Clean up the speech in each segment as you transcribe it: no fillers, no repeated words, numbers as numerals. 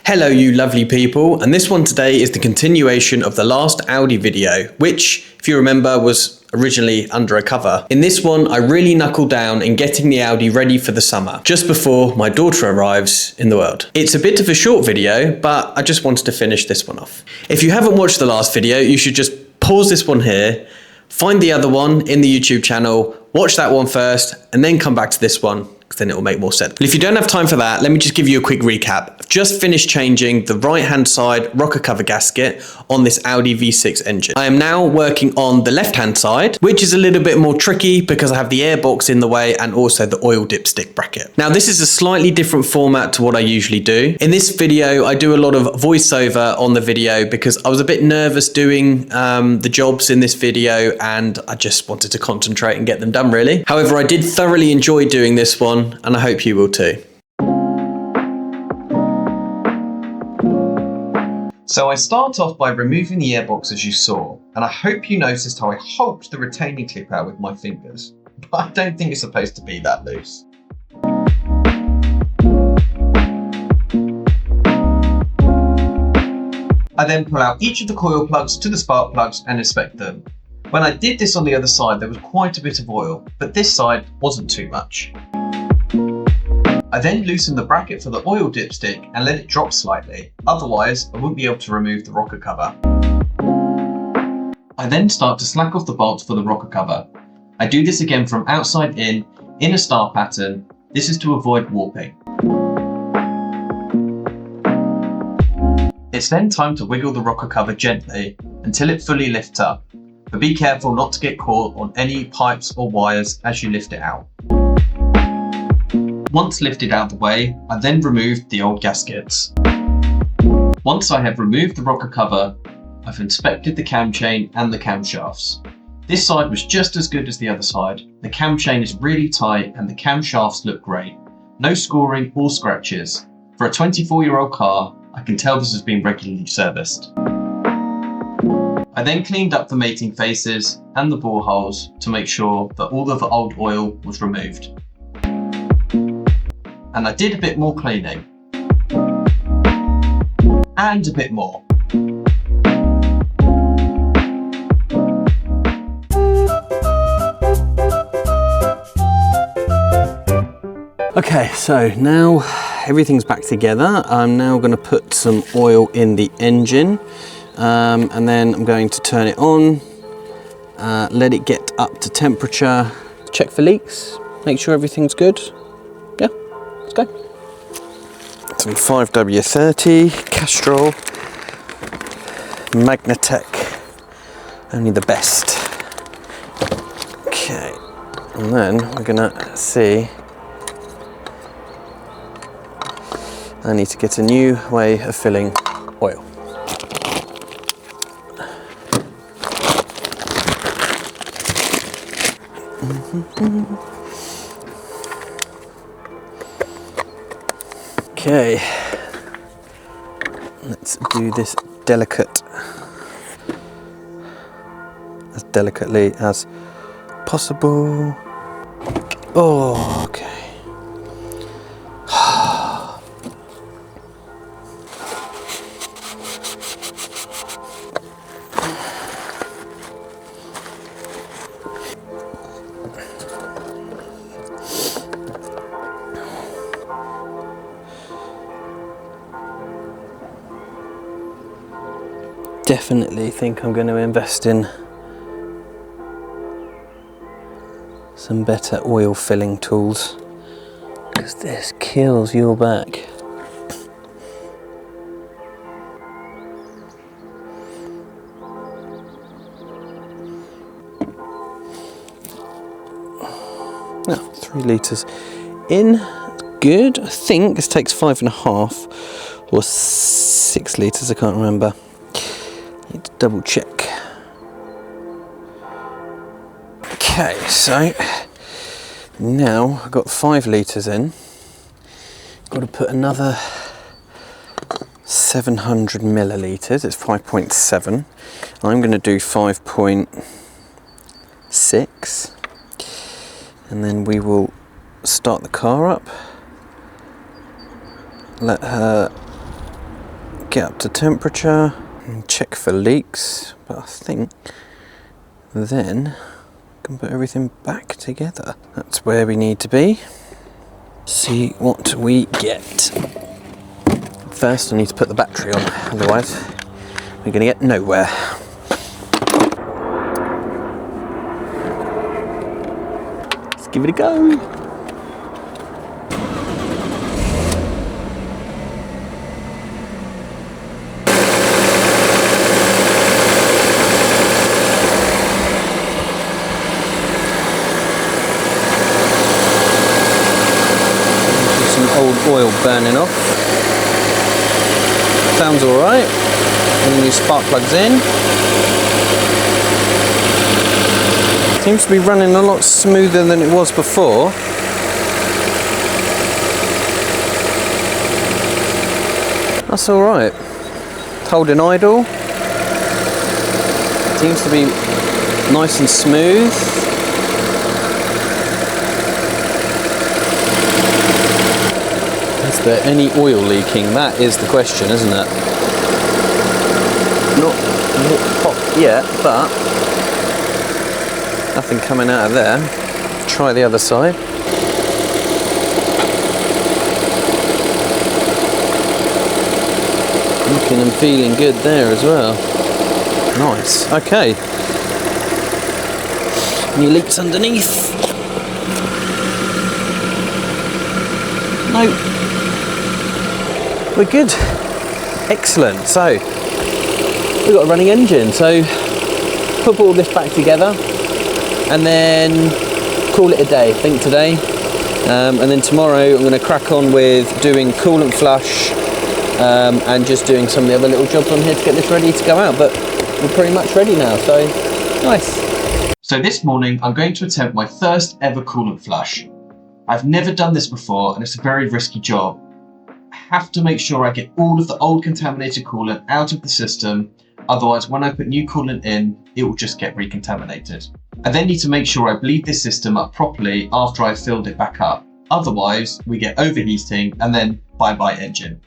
Hello you lovely people, and this one today is the continuation of the last Audi video, which, if you remember, was originally under a cover. In this one, I really knuckled down in getting the Audi ready for the summer, just before my daughter arrives in the world. It's a bit of a short video, but I just wanted to finish this one off. If you haven't watched the last video, you should just pause this one here, find the other one in the YouTube channel, watch that one first, and then come back to this one, because then it will make more sense. But if you don't have time for that, let me just give you a quick recap. I've just finished changing the right-hand side rocker cover gasket on this Audi V6 engine. I am now working on the left-hand side, which is a little bit more tricky because I have the airbox in the way and also the oil dipstick bracket. Now, this is a slightly different format to what I usually do. In this video, I do a lot of voiceover on the video because I was a bit nervous doing the jobs in this video and I just wanted to concentrate and get them done, really. However, I did thoroughly enjoy doing this one, and I hope you will too. So I start off by removing the airbox as you saw, and I hope you noticed how I hulked the retaining clip out with my fingers, but I don't think it's supposed to be that loose. I then pull out each of the coil plugs to the spark plugs and inspect them. When I did this on the other side, there was quite a bit of oil, but this side wasn't too much. I then loosen the bracket for the oil dipstick and let it drop slightly, otherwise I wouldn't be able to remove the rocker cover. I then start to slack off the bolts for the rocker cover. I do this again from outside in a star pattern. This is to avoid warping. It's then time to wiggle the rocker cover gently until it fully lifts up, but be careful not to get caught on any pipes or wires as you lift it out. Once lifted out of the way, I then removed the old gaskets. Once I have removed the rocker cover, I've inspected the cam chain and the camshafts. This side was just as good as the other side. The cam chain is really tight and the camshafts look great. No scoring or scratches. For a 24-year-old car, I can tell this has been regularly serviced. I then cleaned up the mating faces and the bore holes to make sure that all of the old oil was removed. And I did a bit more cleaning. And a bit more. Okay, so now everything's back together. I'm now going to put some oil in the engine. And then I'm going to turn it on, let it get up to temperature, check for leaks, make sure everything's good. Yeah, let's go. Some 5W30, Castrol, Magnatech, only the best. Okay, and then we're gonna see, I need to get a new way of filling oil. Okay, let's do this as delicately as possible. Oh, okay. Definitely think I'm going to invest in some better oil filling tools because this kills your back. Now, 3 litres in, good. I think this takes 5.5 or 6 litres, I can't remember. Need to double check. Okay, so now I've got 5 litres in. Got to put another 700 millilitres. It's 5.7. I'm going to do 5.6, and then we will start the car up. Let her get up to temperature and check for leaks, but I think then I can put everything back together. That's where we need to be. See what we get. First I need to put the battery on, otherwise we're going to get nowhere. Let's give it a go. Oil burning off. Sounds alright. And new spark plugs in. Seems to be running a lot smoother than it was before. That's alright. Holding idle. Seems to be nice and smooth. Is there any oil leaking? That is the question, isn't it? Not popped yet, but nothing coming out of there. Try the other side. Looking and feeling good there as well. Nice. Okay. Any leaks underneath? No. We're good. Excellent. So we've got a running engine. So put all this back together and then call it a day. I think today, and then tomorrow I'm going to crack on with doing coolant flush and just doing some of the other little jobs on here to get this ready to go out. But we're pretty much ready now. So nice. So this morning I'm going to attempt my first ever coolant flush. I've never done this before and it's a very risky job. Have to make sure I get all of the old contaminated coolant out of the system, otherwise when I put new coolant in, it will just get recontaminated. I then need to make sure I bleed this system up properly after I've filled it back up. Otherwise, we get overheating and then bye-bye engine.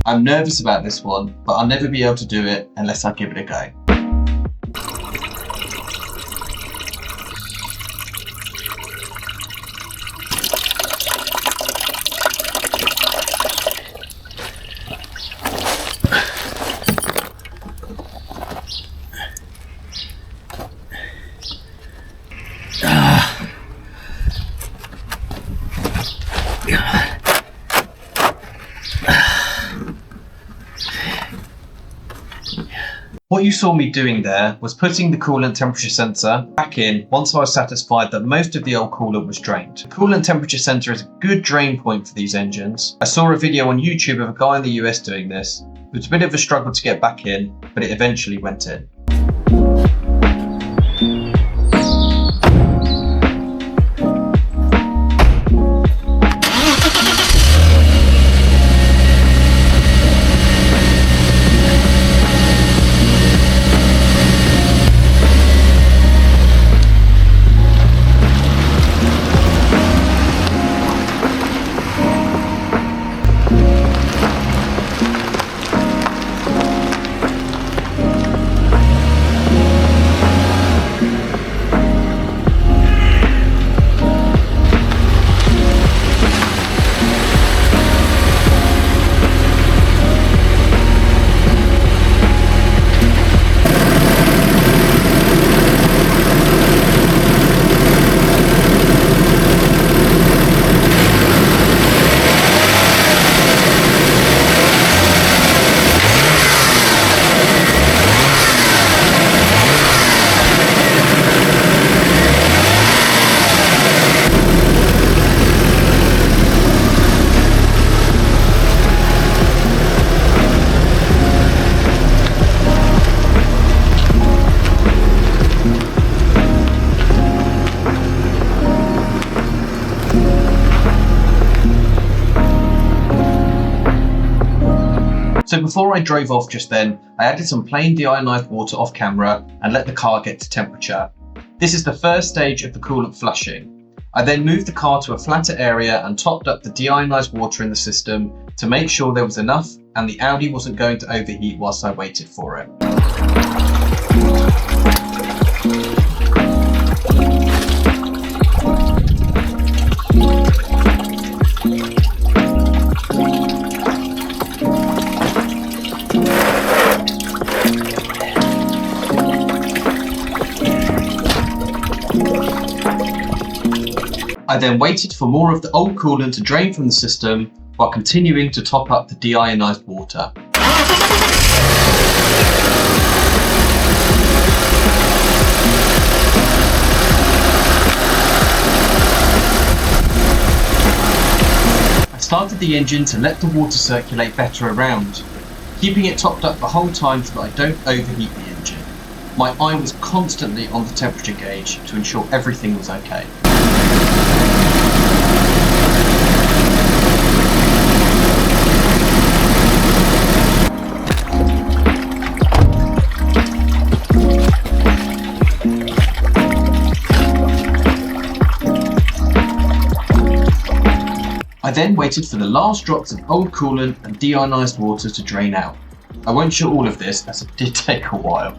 I'm nervous about this one, but I'll never be able to do it unless I give it a go. What you saw me doing there was putting the coolant temperature sensor back in once I was satisfied that most of the old coolant was drained. The coolant temperature sensor is a good drain point for these engines. I saw a video on YouTube of a guy in the US doing this. It was a bit of a struggle to get back in, but it eventually went in. So before I drove off just then, I added some plain deionized water off camera and let the car get to temperature. This is the first stage of the coolant flushing. I then moved the car to a flatter area and topped up the deionized water in the system to make sure there was enough and the Audi wasn't going to overheat whilst I waited for it. I then waited for more of the old coolant to drain from the system while continuing to top up the deionized water. I started the engine to let the water circulate better around, keeping it topped up the whole time so that I don't overheat the engine. My eye was constantly on the temperature gauge to ensure everything was okay. I then waited for the last drops of old coolant and deionized water to drain out. I won't show all of this as it did take a while.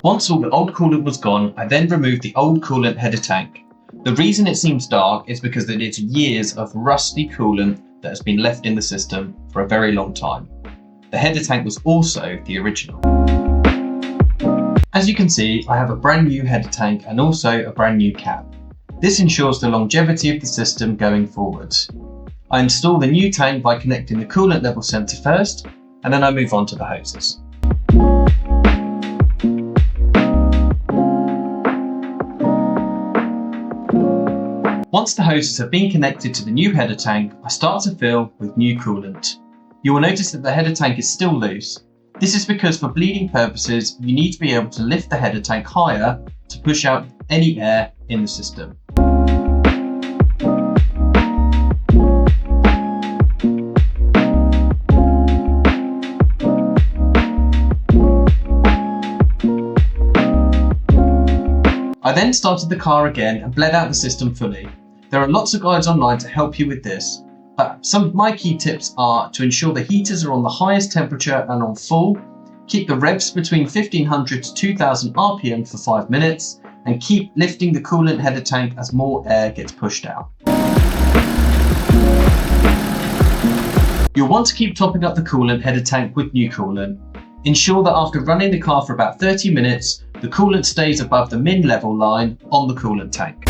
Once all the old coolant was gone, I then removed the old coolant header tank. The reason it seems dark is because it is years of rusty coolant that has been left in the system for a very long time. The header tank was also the original. As you can see, I have a brand new header tank and also a brand new cap. This ensures the longevity of the system going forwards. I install the new tank by connecting the coolant level sensor first, and then I move on to the hoses. Once the hoses have been connected to the new header tank, I start to fill with new coolant. You will notice that the header tank is still loose. This is because for bleeding purposes, you need to be able to lift the header tank higher to push out any air in the system. I then started the car again and bled out the system fully. There are lots of guides online to help you with this, but some of my key tips are to ensure the heaters are on the highest temperature and on full, keep the revs between 1500 to 2000 RPM for 5 minutes, and keep lifting the coolant header tank as more air gets pushed out. You'll want to keep topping up the coolant header tank with new coolant. Ensure that after running the car for about 30 minutes, the coolant stays above the min level line on the coolant tank.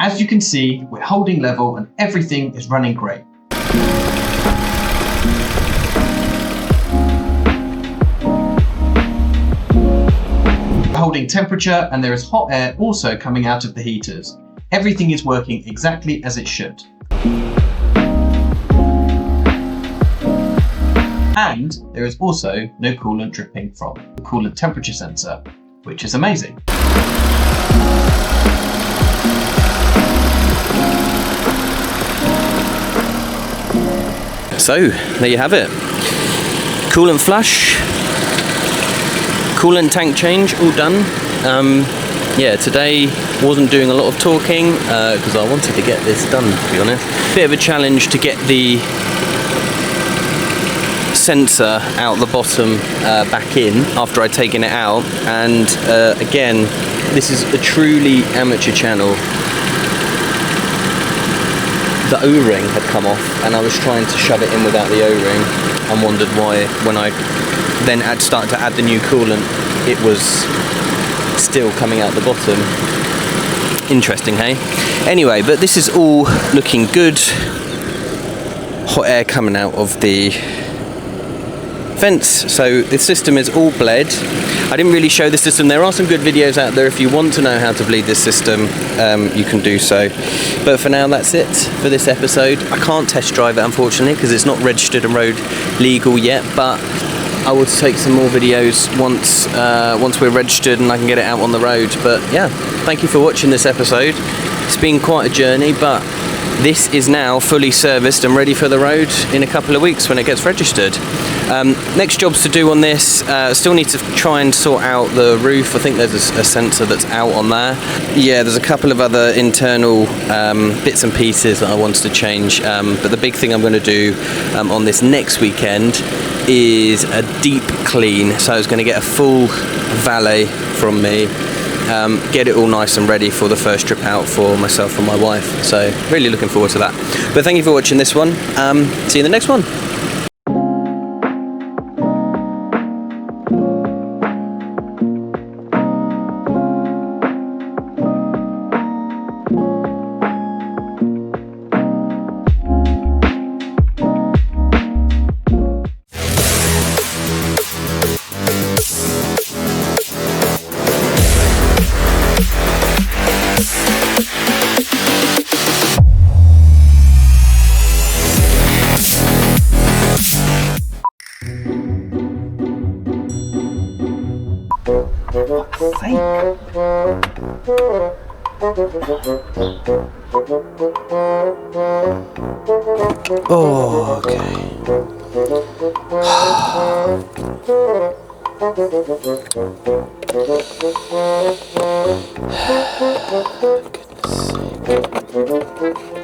As you can see, we're holding level and everything is running great. We're holding temperature and there is hot air also coming out of the heaters. Everything is working exactly as it should. And there is also no coolant dripping from the coolant temperature sensor, which is amazing. So, there you have it. Coolant flush, coolant tank change, all done. Yeah, today wasn't doing a lot of talking because I wanted to get this done, to be honest. Bit of a challenge to get the sensor out the bottom back in after I'd taken it out, and again, this is a truly amateur channel. The O-ring had come off and I was trying to shove it in without the O-ring and wondered why when I then started to add the new coolant it was still coming out the bottom. Interesting, hey? Anyway, but this is all looking good. Hot air coming out of the vents. So the system is all bled. I didn't really show the system. There are some good videos out there. If you want to know how to bleed this system, you can do so. But for now, that's it for this episode. I can't test drive it, unfortunately, because it's not registered and road legal yet, but I will take some more videos once we're registered and I can get it out on the road. But yeah, thank you for watching this episode. It's been quite a journey, but this is now fully serviced and ready for the road in a couple of weeks when it gets registered. Next jobs to do on this, still need to try and sort out the roof. I think there's a sensor that's out on there. Yeah, there's a couple of other internal bits and pieces that I wanted to change, but the big thing I'm going to do on this next weekend is a deep clean. So I was going to get a full valet from me, get it all nice and ready for the first trip out for myself and my wife. So really looking forward to that. But thank you for watching this one. See you in the next one. Oh, okay. Goodness sake.